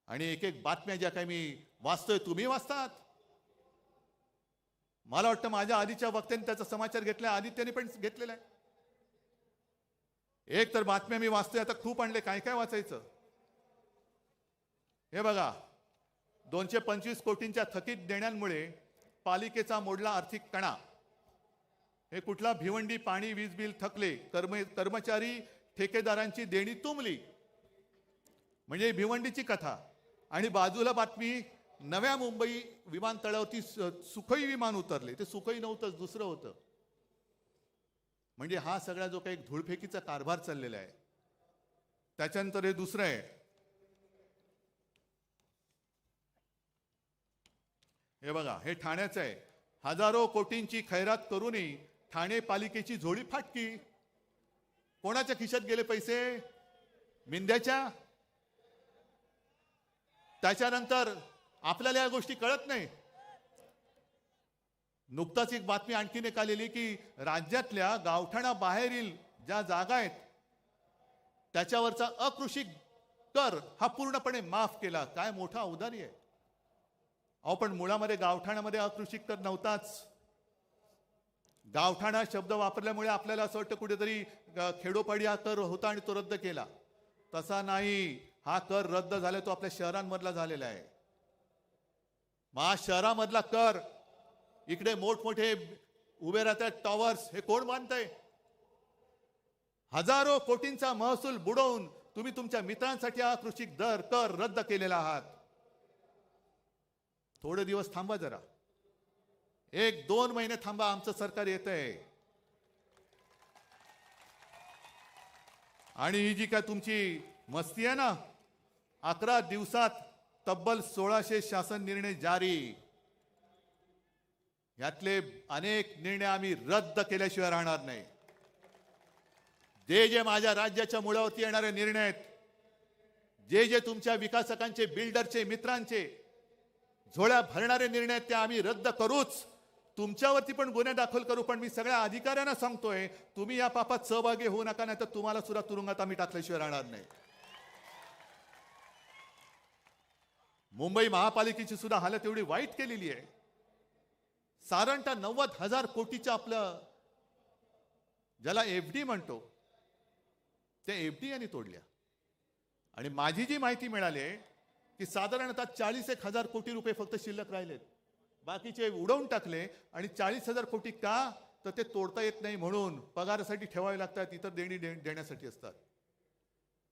आणि एक एक बातम्या ज्या काही मी वाचतोय, तुम्ही वाचतात. मला वाटतं माझ्या आधीच्या वक्त्यांनी त्याचा समाचार घेतलाय, आदित्यने पण घेतलेला आहे. एक तर बातम्या मी वाचतोय, आता खूप आणले, काय काय वाचायचं. हे बघा, 225 कोटींच्या थकीत देण्यांमुळे पालिकेचा मोडला आर्थिक कणा. हे कुठला भिवंडी पाणी वीज बिल थकले, कर्मचारी ठेकेदारांची देणी तुंबली, म्हणजे भिवंडीची कथा. आणि बाजूला बातमी, नव्या मुंबई विमानतळावरती सुखोई विमान उतरले. ते सुखोई नव्हतंच, दुसरं होतं. म्हणजे हा सगळा जो काही धूळफेकीचा कारभार चाललेला आहे, त्याच्यानंतर हे दुसरं आहे. हे बघा, हे ठाण्याचं आहे. हजारो कोटींची खैरात करूनही ठाणे पालिकेची झोळी फाटकी. कोणाच्या खिशात गेले पैसे? मिंद्याच्या. त्याच्यानंतर आपल्याला या गोष्टी कळत नाही. नुकताच एक बातमी आणखीन एक आलेली की राज्यातल्या गावठाणा बाहेरील ज्या जागा आहेत त्याच्यावरचा अकृषी कर हा पूर्णपणे माफ केला. काय मोठा औदार्य आहे. अहो पण मुळामध्ये गावठाणामध्ये अकृषी कर नव्हताच. गावठाणा शब्द वापरल्यामुळे आपल्याला असं वाटतं कुठेतरी खेडोपाडी हा कर होता आणि तो रद्द केला. तसा नाही. हा कर रद्द झाला तो आपल्या शहरांमधला झालेला आहे. शहरामधला कर, इकडे मोठमोठे उभे राहतात टॉवर्स, हे कोण बांधतंय? हजारो कोटींचा महसूल बुडवून तुम्ही तुमच्या मित्रांसाठी हा कृषी कर रद्द केलेला आहात. थोडे दिवस थांबा जरा, 1-2 महिने थांबा, आमचं सरकार येतंय. आणि ही जी काय तुमची मस्ती आहे ना, 11 दिवसात तब्बल 1600 शासन निर्णय जारी. यातले अनेक निर्णय आम्ही रद्द केल्याशिवाय राहणार नाही. जे जे माझ्या राज्याच्या मुळावरती येणारे निर्णय आहेत, जे जे तुमच्या विकासकांचे, बिल्डरचे, मित्रांचे झोळ्या भरणारे निर्णय आहेत, ते आम्ही रद्द करूच. तुमच्यावरती पण गुन्हे दाखल करू. पण मी सगळ्या अधिकाऱ्यांना सांगतोय, तुम्ही या पापात सहभागी होऊ नका, नाही तर तुम्हाला सुद्धा तुरुंगात आम्ही टाकल्याशिवाय राहणार नाही. मुंबई महापालिकेची सुद्धा हालत एवढी वाईट केलेली आहे. साधारणतः 90,000 कोटीचं आपलं ज्याला एफडी म्हणतो, त्या एफडी यांनी तोडल्या. आणि माझी जी माहिती मिळाली आहे की साधारणतः 40,000 कोटी रुपये फक्त शिल्लक राहिलेत. बाकीचे उडवून टाकले. आणि 40,000 कोटी का, तर ते तोडता येत नाही म्हणून पगारासाठी ठेवावे लागतात, इतर देणी देण्यासाठी असतात.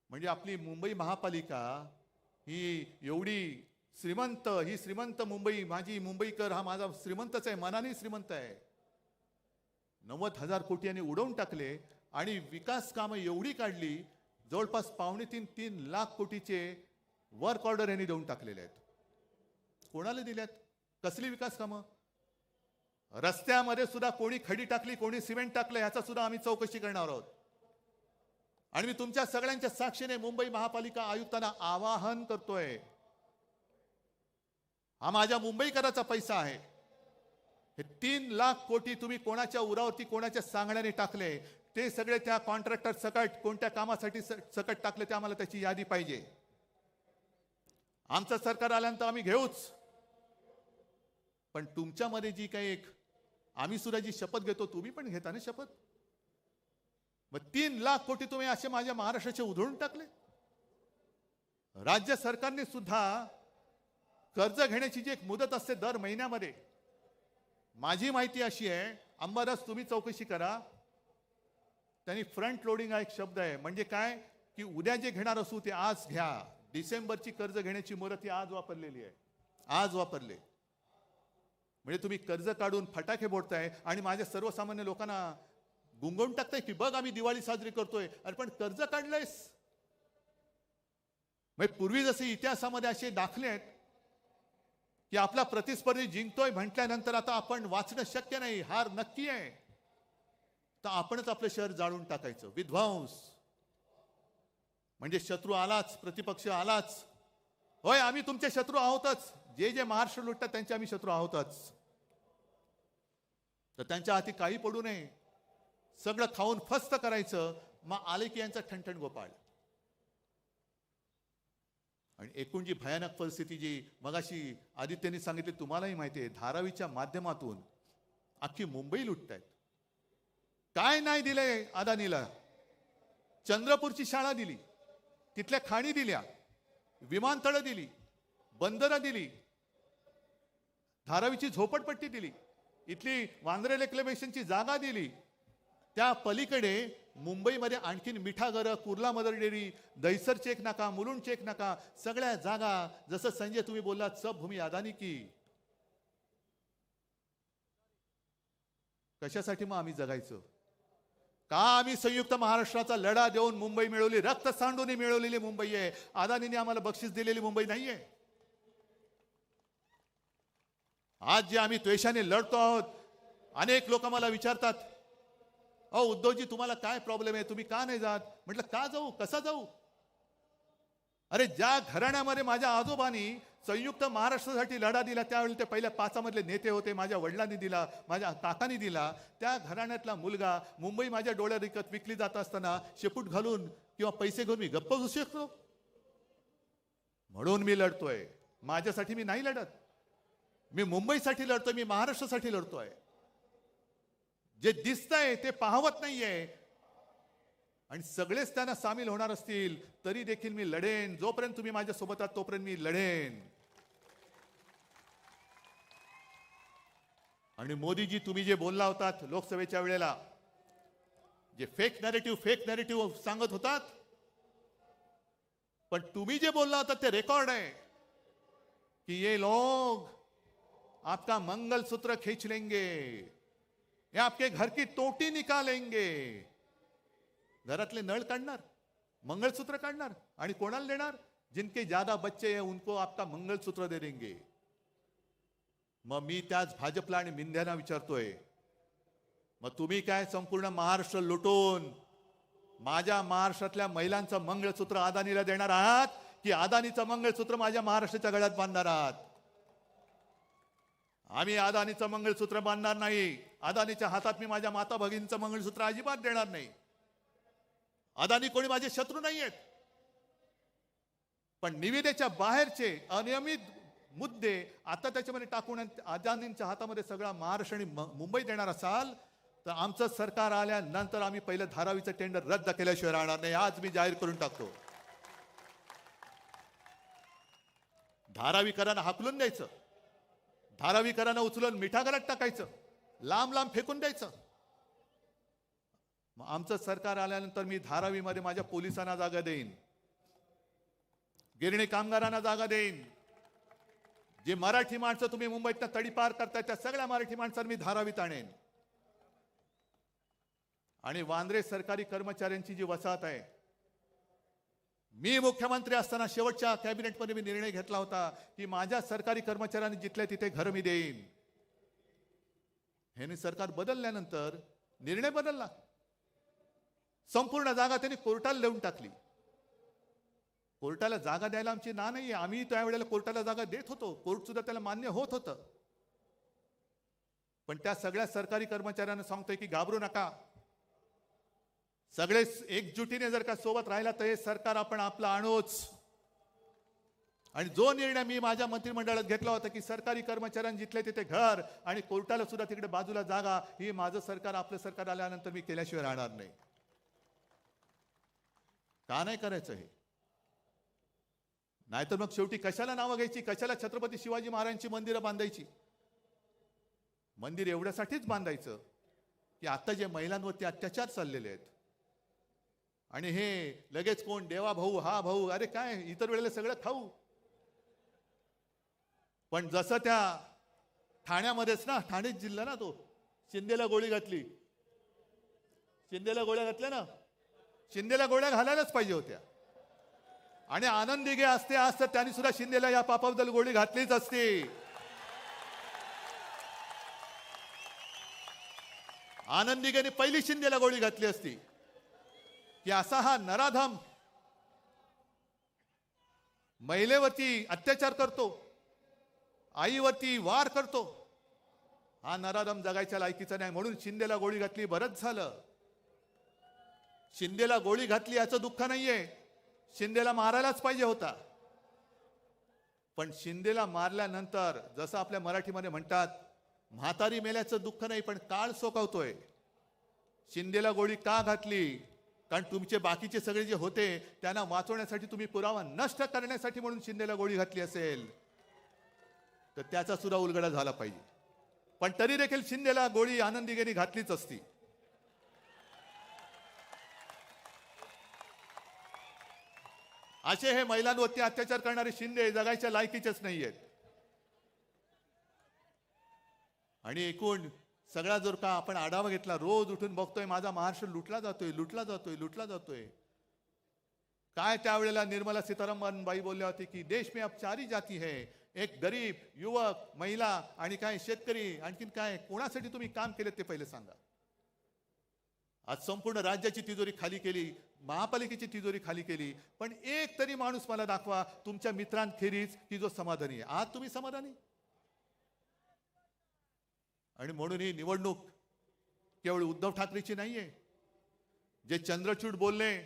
म्हणजे आपली मुंबई महापालिका ही एवढी श्रीमंत, ही श्रीमंत मुंबई, माझी मुंबईकर हा माझा श्रीमंतच आहे, मनाने श्रीमंत आहे. 90,000 कोटी यांनी उडवून टाकले आणि विकास कामं एवढी काढली, जवळपास 2.5-3 लाख कोटीचे वर्क ऑर्डर यांनी देऊन टाकलेले आहेत. कोणाला दिल्यात? कसली विकास कामं? रस्त्यामध्ये सुद्धा कोणी खडी टाकली, कोणी सिमेंट टाकलं, याचा सुद्धा आम्ही चौकशी करणार आहोत. आणि मी तुमच्या सगळ्यांच्या साक्षीने मुंबई महापालिका आयुक्तांना आवाहन करतोय, हा माझ्या मुंबईकराचा पैसा आहे. हे 3 लाख कोटी तुम्ही कोणाच्या उरावरती, कोणाच्या सांगण्याने टाकले, ते सगळे त्या कॉन्ट्रॅक्टर सकट कोणत्या कामासाठी सकट टाकले, ते आम्हाला त्याची यादी पाहिजे. आमचं सरकार आल्यानंतर आम्ही घेऊच. पण तुमच्यामध्ये जी काही एक, आम्ही सुद्धा जी शपथ घेतो, तुम्ही पण घेता ना शपथ. मग 3 लाख कोटी तुम्ही असे माझ्या महाराष्ट्राचे उधळून टाकले. राज्य सरकारने सुद्धा कर्ज घेण्याची जी एक मुदत असते दर महिन्यामध्ये, माझी माहिती अशी आहे, अंबादास तुम्ही चौकशी करा, त्यांनी फ्रंट लोडिंग हा एक शब्द आहे. म्हणजे काय की उद्या जे घेणार असू ते आज घ्या. डिसेंबरची कर्ज घेण्याची मुदत ही आज वापरलेली आहे, आज वापरले. म्हणजे तुम्ही कर्ज काढून फटाके फोडताय आणि माझ्या सर्वसामान्य लोकांना गुंगवून टाकताय की बघ आम्ही दिवाळी साजरी करतोय. अरे पण कर्ज काढलंयस. म्हणजे पूर्वी जसे इतिहासामध्ये असे दाखले आहेत की आपला प्रतिस्पर्धी जिंकतोय म्हटल्यानंतर आता आपण वाचणं शक्य नाही, हार नक्की आहे, तर आपणच आपलं शहर जाळून टाकायचं. विध्वंस म्हणजे शत्रू आलाच, प्रतिपक्ष आलाच. होय, आम्ही तुमचे शत्रू आहोतच. जे जे महाराष्ट्र लुटतात त्यांचे आम्ही शत्रू आहोतच. तर त्यांच्या हाती काही पडू नये, सगळं खाऊन फस्त करायचं. मग आले की यांचा ठणठण गोपाळ. आणि एकूण जी भयानक परिस्थिती जी मगाशी आदित्यने सांगितली, तुम्हालाही माहिती आहे, धारावीच्या माध्यमातून अख्खी मुंबई लुटतायत. काय नाही दिलंय अदानीला? चंद्रपूरची शाळा दिली, तिथल्या खाणी दिल्या, विमानतळं दिली, बंदरं दिली, धारावीची झोपडपट्टी दिली, इथली वांद्रे रेक्लेमेशनची जागा दिली. त्या पलीकडे मुंबईमध्ये आणखीन मिठागरं, Kurla Mother Dairy, Dahisar check नाका, मुलुंड चेक नाका, सगळ्या जागा. जसं संजय तुम्ही बोललात, सब भूमी अदानी की. कशासाठी मग आम्ही जगायचं? का आम्ही संयुक्त महाराष्ट्राचा लढा देऊन मुंबई मिळवली? रक्त सांडून मिळवलेली मुंबई आहे. अदानीने आम्हाला बक्षीस दिलेली मुंबई नाहीये. आज जे आम्ही द्वेषाने लढतो आहोत, अनेक लोक मला विचारतात, अहो उद्धवजी तुम्हाला काय प्रॉब्लेम आहे, तुम्ही का नाही जात? म्हटलं का जाऊ, कसा जाऊ? अरे ज्या घराण्यामध्ये माझ्या आजोबांनी संयुक्त महाराष्ट्रासाठी लढा दिला, त्यावेळी ते पहिल्या 5 मधले नेते होते, माझ्या वडिलांनी दिला, माझ्या काकांनी दिला, त्या घराण्यातला मुलगा मुंबई माझ्या डोळ्यात विकली जात असताना शेपूट घालून किंवा पैसे घेऊन मी गप्प बसू शकतो? म्हणून मी लढतोय. माझ्यासाठी मी नाही लढत, मी मुंबईसाठी लढतोय, मी महाराष्ट्रासाठी लढतोय. जे दिसतंय ते पाहवत नाहीये. आणि सगळेच त्यांना सामील होणार असतील तरी देखील मी लढेन. जोपर्यंत तुम्ही माझ्या सोबत आहात तोपर्यंत मी लढेन. आणि मोदीजी तुम्ही जे बोलला होतात लोकसभेच्या वेळेला, जे फेक नॅरेटिव्ह सांगत होतात, पण तुम्ही जे बोलला होता ते रेकॉर्ड आहे कि ये लोग आपका मंगलसूत्र खींच लेंगे, ये आपके घर की टोटी निकालेंगे. घरातले नळ काढणार, मंगळसूत्र काढणार आणि कोणाला देणार? जिनके ज्यादा बच्चे हैं उनको आपका मंगळसूत्र दे देंगे. मग मी त्याच भाजपला आणि मिंध्यांना विचारतोय, मग तुम्ही काय संपूर्ण महाराष्ट्र लुटून माझ्या महाराष्ट्रातल्या महिलांचं मंगळसूत्र अदानीला देणार आहात, की अदानीचं मंगळसूत्र माझ्या महाराष्ट्राच्या गळ्यात बांधणार आहात? आम्ही अदानीचं मंगळसूत्र बांधणार नाही. अदानीच्या हातात मी माझ्या माता भगिनीचं मंगळसूत्र अजिबात देणार नाही. अदानी कोणी माझे शत्रू नाहीयेत, पण निविदेच्या बाहेरचे अनियमित मुद्दे आता त्याच्यामध्ये टाकून अदानींच्या हातामध्ये सगळा महाराष्ट्र आणि मुंबई देणार असाल तर आमचं सरकार आल्यानंतर आम्ही पहिलं धारावीचं टेंडर रद्द केल्याशिवाय राहणार नाही. आज मी जाहीर करून टाकतो. धारावीकरांना हाकलून द्यायचं, धारावीकरांना उचलून मिठागरात टाकायचं, लांब लांब फेकून द्यायचं. मग आमचं सरकार आल्यानंतर मी धारावीमध्ये माझ्या पोलिसांना जागा देईन, गिरणी कामगारांना जागा देईन. जे मराठी माणसं तुम्ही मुंबईतनं तडीपार करताय त्या सगळ्या मराठी माणसांना मी धारावीत आणेन. आणि वांद्रे सरकारी कर्मचाऱ्यांची जी वसाहत आहे, मी मुख्यमंत्री असताना शेवटच्या कॅबिनेटमध्ये मी निर्णय घेतला होता की माझ्या सरकारी कर्मचाऱ्यांनी जिथल्या तिथे घर मी देईन. हे सरकार बदलल्यानंतर निर्णय बदलला. संपूर्ण जागा त्यांनी कोर्टाला देऊन टाकली. कोर्टाला जागा द्यायला आमची ना नाहीये. आम्ही त्यावेळेला कोर्टाला जागा देत होतो, कोर्ट सुद्धा त्याला मान्य होत होतं. पण त्या सगळ्या सरकारी कर्मचाऱ्यांना सांगतोय की घाबरू नका, सगळे एकजुटीने जर का सोबत राहिला तर हे सरकार आपण आपलं आणूच. आणि जो निर्णय मी माझ्या मंत्रिमंडळात घेतला होता की सरकारी कर्मचाऱ्यांनी जिथले तिथे घर आणि कोर्टाला सुद्धा तिकडे बाजूला जागा, ही माझं सरकार आपलं सरकार आल्यानंतर मी केल्याशिवाय राहणार नाही. का नाही करायचं हे? नाहीतर मग शेवटी कशाला नावं घ्यायची, कशाला छत्रपती शिवाजी महाराजांची मंदिरं बांधायची? मंदिर एवढ्यासाठीच बांधायचं की आता जे महिलांवरती अत्याचार चाललेले आहेत आणि हे लगेच कोण देवा भाऊ हा भाऊ, अरे काय इतर वेळेला सगळं खाऊ. पण जसं त्या ठाण्यामध्येच ना, ठाणे जिल्हा ना, तो शिंदेला गोळी घातली, शिंदेला गोळ्या घातल्या ना, शिंदेला गोळ्या घालायलाच पाहिजे होत्या. आणि आनंद दिघे असते आज तर त्यांनी सुद्धा शिंदेला या पापाबद्दल गोळी घातलीच असती. आनंद दिघेने पहिली शिंदेला गोळी घातली असती की असा हा नराधम महिलेवरती अत्याचार करतो, आईवरती वार करतो, हा नराधम जगायच्या लायकीचा नाही. म्हणून शिंदेला गोळी घातली, बरंच झालं. शिंदेला गोळी घातली याचं दुःख नाहीये, शिंदेला मारायलाच पाहिजे होता. पण शिंदेला मारल्यानंतर जसं आपल्या मराठीमध्ये म्हणतात, म्हातारी मेल्याचं दुःख नाही पण काळ सोकावतोय. शिंदेला गोळी का घातली? कारण तुमचे बाकीचे सगळे जे होते त्यांना वाचवण्यासाठी, तुम्ही पुरावा नष्ट करण्यासाठी म्हणून शिंदेला गोळी घातली असेल तर त्याचा सुद्धा उलगडा झाला पाहिजे. पण तरी देखील शिंदेला गोळी आनंद दिघेने घातलीच असती. असे हे महिलांवरती अत्याचार करणारे शिंदे जगायच्या लायकीचेच नाहीयेत. आणि एकूण सगळा जर का आपण आढावा घेतला, रोज उठून बघतोय माझा महाराष्ट्र लुटला जातोय, लुटला जातोय, लुटला जातोय. काय त्यावेळेला निर्मला सीतारामन बाई बोलल्या होती की देश में अब 4 जाती है, एक गरीब, युवक, महिला आणि काय शेतकरी. आणखीन काय, कोणासाठी तुम्ही काम केले ते पहिले सांगा. आज संपूर्ण राज्याची तिजोरी खाली केली, महापालिकेची तिजोरी खाली केली, पण एक तरी माणूस मला दाखवा तुमच्या मित्रांखेरीज की जो समाधानी आहे. आज तुम्ही समाधानी? आणि म्हणून ही निवडणूक केवळ उद्धव ठाकरेची नाहीये. जे चंद्रचूड बोलले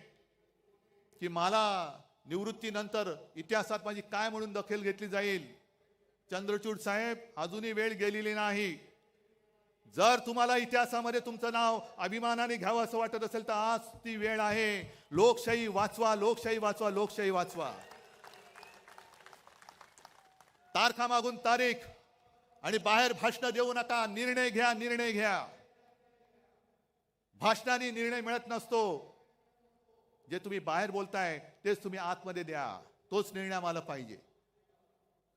की मला निवृत्तीनंतर इतिहासात माझी काय म्हणून दखल घेतली जाईल, चंद्रचूड साहेब अजूनही वेळ गेलेली नाही. जर तुम्हाला इतिहासामध्ये तुमचं नाव अभिमानाने घ्यावं असं वाटत असेल तर आज ती वेळ आहे. लोकशाही वाचवा, लोकशाही वाचवा, लोकशाही वाचवा. तारखा मागून तारीख आणि बाहेर भाषण देऊ नका. निर्णय घ्या, निर्णय घ्या. भाषणाने निर्णय मिळत नसतो. जे तुम्ही बाहेर बोलताय तेच तुम्ही आतमध्ये द्या. तोच निर्णय आम्हाला पाहिजे.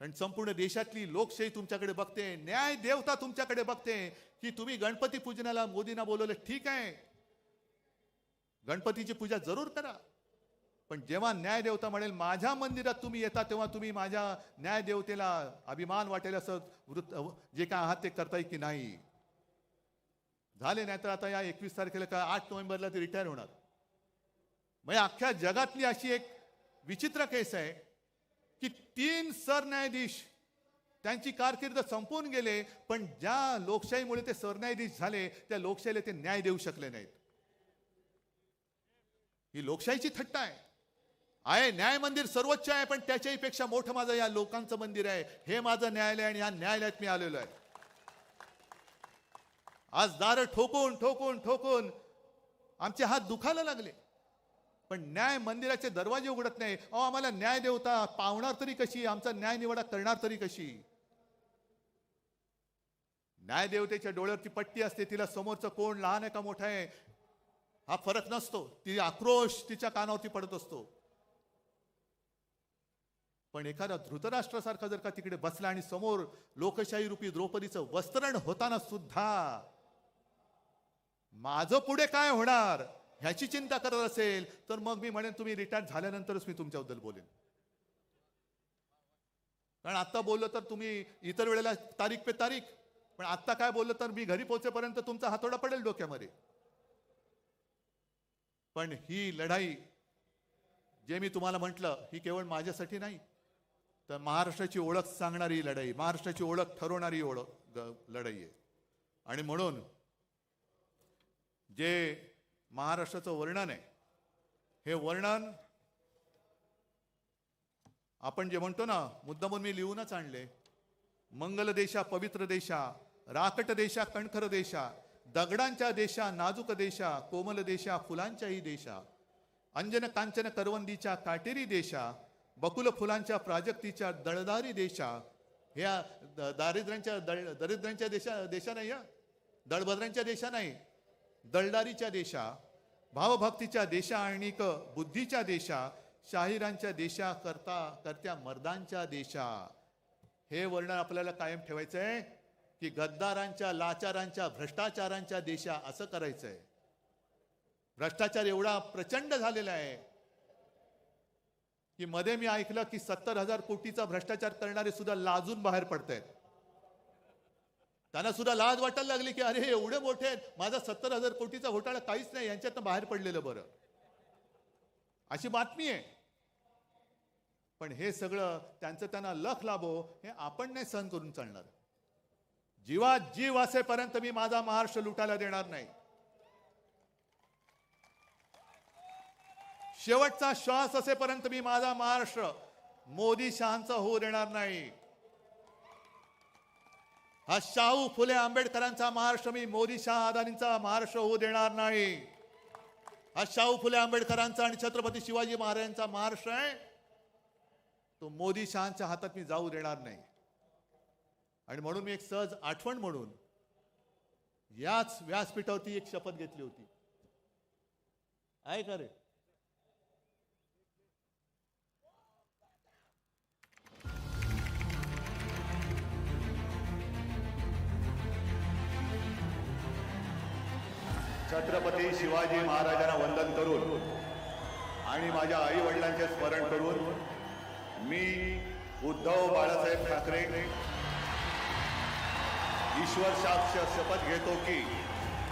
कारण संपूर्ण देशातली लोकशाही तुमच्याकडे बघते, न्याय देवता तुमच्याकडे बघते की तुम्ही गणपती पूजनाला मोदींना बोलवलं, ठीक आहे, गणपतीची पूजा जरूर करा, पण जेव्हा न्यायदेवता म्हणेल माझ्या मंदिरात तुम्ही येता तेव्हा तुम्ही माझ्या न्यायदेवतेला अभिमान वाटेल असं जे काय आहात ते करताय की नाही. झाले नाही तर आता या 21 तारखेला काय 8 नोव्हेंबरला ते रिटायर होणार. म्हणजे अख्ख्या जगातली अशी एक विचित्र केस आहे की 3 सरन्यायाधीश त्यांची कारकीर्द संपून गेले, पण ज्या लोकशाहीमुळे ते सरन्यायाधीश झाले त्या लोकशाहीला ते न्याय देऊ शकले नाहीत. ही लोकशाहीची थट्टा आहे. न्याय मंदिर सर्वोच्च आहे, पण त्याच्याही पेक्षा मोठं माझं या लोकांचं मंदिर आहे. हे माझं न्यायालय आणि या न्यायालयात मी आलेलो आहे. आज दार ठोकून ठोकून ठोकून आमचे हात दुखायला लागले, पण न्याय मंदिराचे दरवाजे उघडत नाही. आम्हाला न्याय देवता पावणार तरी कशी, आमचा न्याय निवाडा करणार तरी कशी. न्याय देवतेच्या डोळ्यावरची पट्टी असते, तिला समोरचं कोण लहान आहे का मोठा आहे हा फरक नसतो. ती आक्रोश तिच्या कानावरती पडत असतो. पण एखादा धृतराष्ट्रासारखा जर का तिकडे बसला आणि समोर लोकशाही रूपी द्रौपदीचं वस्त्रण होताना सुद्धा माझं पुढे काय होणार ह्याची चिंता करत असेल, तर मग मी म्हणेन तुम्ही रिटायर झाल्यानंतरच मी तुमच्याबद्दल बोलेन. कारण आता बोललो तर तुम्ही इतर वेळेला तारीख पे तारीख, पण आता काय बोललो तर मी घरी पोहोचेपर्यंत तुमचा हातोडा पडेल डोक्यामध्ये. पण ही लढाई जे मी तुम्हाला म्हटलं ही केवळ माझ्यासाठी नाही, तर महाराष्ट्राची ओळख सांगणारी लढाई, महाराष्ट्राची ओळख ठरवणारी लढाई आहे. आणि म्हणून जे महाराष्ट्राचं वर्णन आहे, हे वर्णन आपण जे म्हणतो ना, मुद्दामून मी लिहूनच आणले. मंगल देशा पवित्र देशा, राकट देशा कणखर देशा, दगडांच्या देशा नाजूक देशा, कोमल देशा फुलांच्याही देशा, अंजन कांचन करवंदीच्या काटेरी देशा, बकुल फुलांच्या प्राजक्तीच्या दळदारी देशा. ह्या दरिद्रांच्या देशा नाही, दळभद्रांच्या देशा नाही, दळदारीच्या देशा, भावभक्तीच्या देशा आणि बुद्धीच्या देशा, शाहिरांच्या देशा, करत्या मर्दांच्या देशा. हे वर्णन आपल्याला कायम ठेवायचं आहे की गद्दारांच्या, लाचारांच्या, भ्रष्टाचारांच्या देशा असं करायचंय. भ्रष्टाचार एवढा प्रचंड झालेला आहे की मध्ये मी ऐकलं की 70,000 कोटीचा भ्रष्टाचार करणारे सुद्धा लाजून बाहेर पडतायत. त्यांना सुद्धा लाज वाटायला लागली की अरे हे एवढे मोठे आहेत, माझा 70,000 कोटीचा घोटाळा काहीच नाही, यांच्यातनं बाहेर पडलेलं बरं, अशी बातमी आहे. पण हे सगळं त्यांना लख लाभो हे आपण नाही सहन करून चालणार. जीवात जीव असेपर्यंत मी माझा महाराष्ट्र लुटायला देणार नाही. शेवटचा श्वास असेपर्यंत मी माझा महाराष्ट्र मोदी शहांचा होऊ देणार नाही. हा शाहू फुले आंबेडकरांचा महाराष्ट्र मी मोदी शाह अदानींचा महाराष्ट्र होऊ देणार नाही. हा शाहू फुले आंबेडकरांचा आणि छत्रपती शिवाजी महाराजांचा महाराष्ट्र आहे, तो मोदी शहांच्या हातात मी जाऊ देणार नाही. आणि म्हणून मी एक सहज आठवण म्हणून याच व्यासपीठावरती एक शपथ घेतली होती. आहे का रे? छत्रपती शिवाजी महाराजांना वंदन करून आणि माझ्या आई वडिलांचे स्मरण करून मी उद्धव बाळासाहेब ठाकरे ईश्वर साक्ष शपथ घेतो की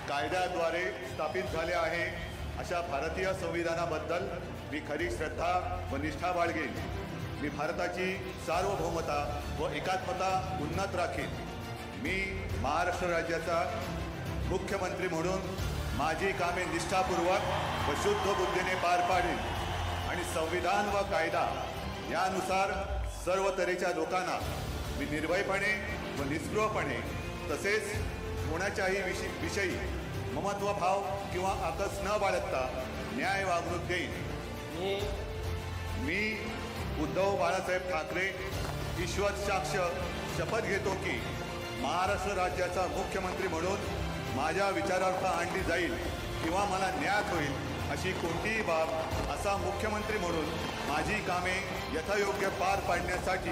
कायद्याद्वारे स्थापित झाले आहे अशा भारतीय संविधानाबद्दल मी खरी श्रद्धा व निष्ठा बाळगेन. मी भारताची सार्वभौमता व एकात्मता उन्नत राखीन. मी महाराष्ट्र राज्याचा मुख्यमंत्री म्हणून माझी कामे निष्ठापूर्वक व शुद्ध बुद्धीने पार पाडीन आणि संविधान व कायदा यानुसार सर्व तऱ्हेच्या लोकांना मी निर्भयपणे व निस्पृहपणे तसेच कोणाच्याही विषयी ममत्वभाव किंवा आकस न बाळगता न्याय वागणूक देईन. मी उद्धव बाळासाहेब ठाकरे ईश्वर साक्ष शपथ घेतो की महाराष्ट्र राज्याचा मुख्यमंत्री म्हणून माझ्या विचारार्थ आणली जाईल किंवा मला न्याय होईल अशी कोणतीही बाब असा मुख्यमंत्री म्हणून माझी कामे यथायोग्य पार पाडण्यासाठी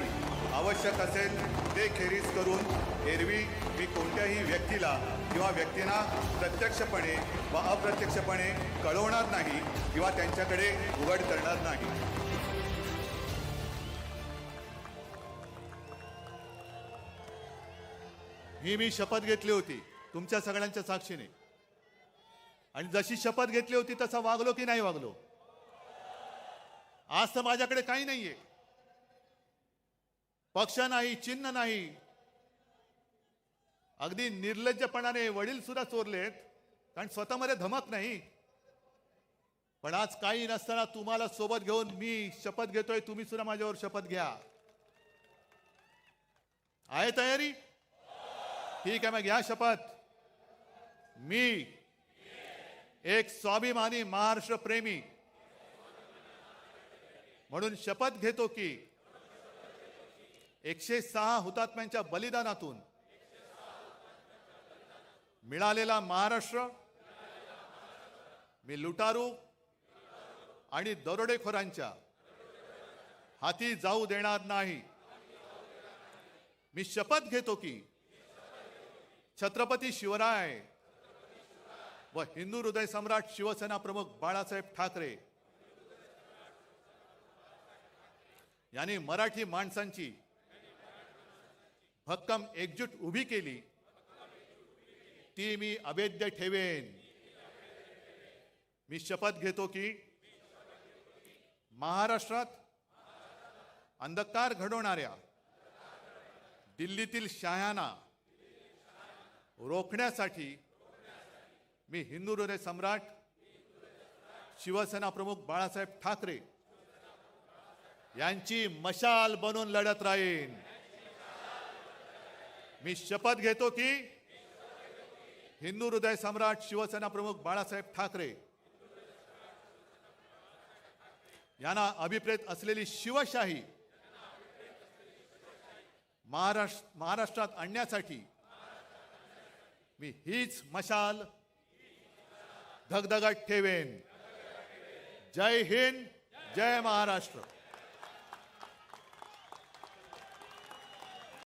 आवश्यक असेल ते आलेखेरीज करून एरवी मी कोणत्याही व्यक्तीला किंवा व्यक्तींना प्रत्यक्षपणे व अप्रत्यक्षपणे कळवणार नाही किंवा त्यांच्याकडे उघड करणार नाही. ही मी शपथ घेतली होती तुमच्या सगळ्यांच्या साक्षीने, आणि जशी शपथ घेतली होती तसा वागलो की नाही वागलो? आज तर माझ्याकडे काही नाहीये, पक्ष नाही, चिन्ह नाही. अगदी निर्लज्जपणाने वडील सुद्धा चोरलेत, कारण स्वतःमध्ये धमक नाही. पण आज काही नसताना तुम्हाला सोबत घेऊन मी शपथ घेतोय. तुम्ही सुद्धा माझ्यावर शपथ घ्या. आहे तयारी? ठीक आहे, मग घ्या शपथ. मी एक स्वाभिमानी महाराष्ट्र प्रेमी म्हणून शपथ घेतो की 106 हुतात्म्यांच्या बलिदानातून मिळालेला महाराष्ट्र मी लुटारू आणि दरोडेखोरांच्या हाती जाऊ देणार नाही. मी शपथ घेतो की छत्रपती शिवराय व हिंदू हृदय सम्राट शिवसेना प्रमुख बाळासाहेब ठाकरे यांनी मराठी माणसांची भक्कम एकजूट उभी केली, ती मी अभेद्य ठेवेन. मी शपथ घेतो की महाराष्ट्रात अंधकार घडवणाऱ्या दिल्लीतील शहाण्यांना रोखण्यासाठी मी हिंदू हृदय सम्राट शिवसेना प्रमुख बाळासाहेब ठाकरे यांची मशाल बनून लढत राहीन. मी शपथ घेतो की हिंदू हृदय सम्राट शिवसेना प्रमुख बाळासाहेब ठाकरे यांना अभिप्रेत असलेली शिवशाही महाराष्ट्रात आणण्यासाठी मी हीच मशाल धगधगत ठेवेन. जय हिंद, जय महाराष्ट्र.